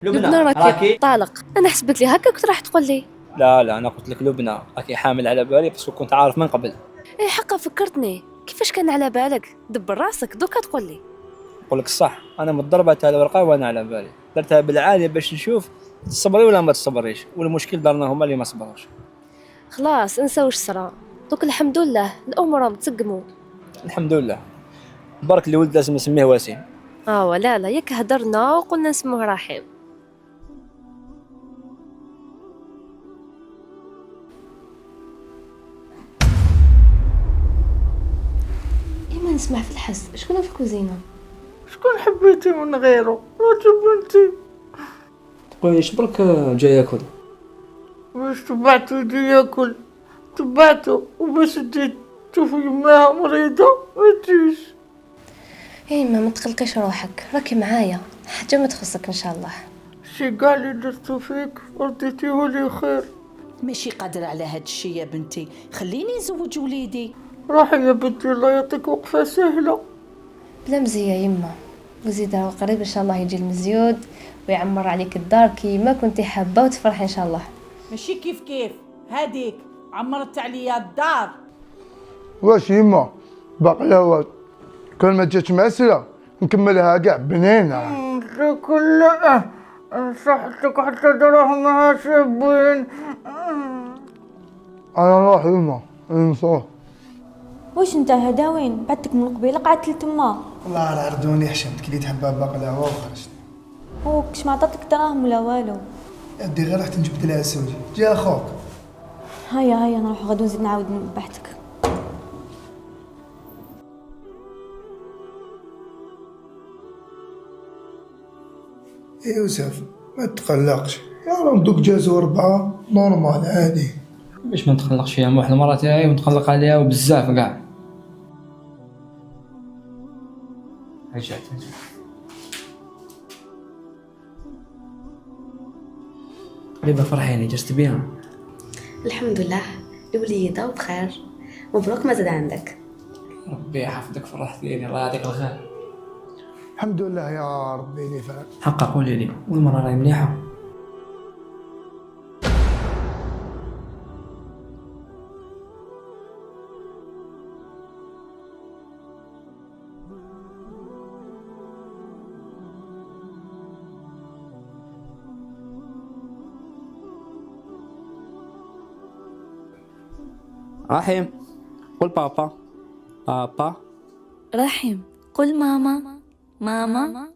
لبنى راكي طالق. انا حسبت لي هكا كنت راح تقول لي. لا انا قلت لك لبنى راكي حامل على بالي بس كنت عارف من قبل. اي حقا فكرتني، كيفاش كان على بالك؟ دبر راسك دوكا تقول لي. نقول لك الصح، انا متضربه هذه الورقه وانا على بالي، درتها بالعالي باش نشوف تصبري ولا ما تصبريش، والمشكل دارنا هما اللي ما صبروش. خلاص انسى واش صرا، دوك الحمد لله الامور راهم تسقموا. الحمد لله. برك اللي ولد لازم نسميه وسيم. ولا لا ياك هدرنا وقلنا نسموه رحيم. ما نسمع في الحس. شكون في الكوزينه؟ شكون حبيتي من غيره؟ راجل بنتي. تقولي برك جاي ياكل. باش تبعتو يجي ياكل تبعتو، وباش تجي تشوفي يماها مريضة ما تجيش. ما تقلقيش روحك، راكي معايا، حاجه ما تخصك ان شاء الله. شي قال اللي درتو فيك رديتيه لي خير. ماشي قادرة على هاد الشي يا بنتي، خليني نزوج وليدي. راحي يا بنتي، الله يعطيك وقفة سهلة. بلا مزيه يما، وزيد راهو قريب ان شاء الله يجي المزيود ويعمر عليك الدار كيما كنتي حابه وتفرحي ان شاء الله. ماشي كيف هاديك عمرت عليا الدار. واش يما بقلاوات كل ما جات معسله نكملها كاع بنينه. كل صحتك حتى دراهمها شابين. انا نروح يما نصوح. واش انت هداوين بعدتك من قبيله قعدت لتما؟ والله راه ردوني حشمت كليت حبه بقلاوه وخرجت. وكش ما عطاتك دراهم ولا والو؟ يدي غير رحت نجبد لها السوجي جا اخوك. هيا نروح غدو نزيد نعاود نبحثك. يوسف ما تقلقش يا راهم دوك جازو 4 نورمال عادي. باش ما نتقلقش يا واحد المره تاعي ونتقلق عليها وبزاف كاع. رجعت ليبا فرحيني جست بيها. الحمد لله الوليدة وبخير، مبروك ما زاد عندك. ربي يحفظك فرحتيني الله يعطيك الخير. الحمد لله يا ربي لي فعل. حقا قولي لي والمره راهي مليحه. رحيم قول بابا. بابا رحيم قل ماما. ماما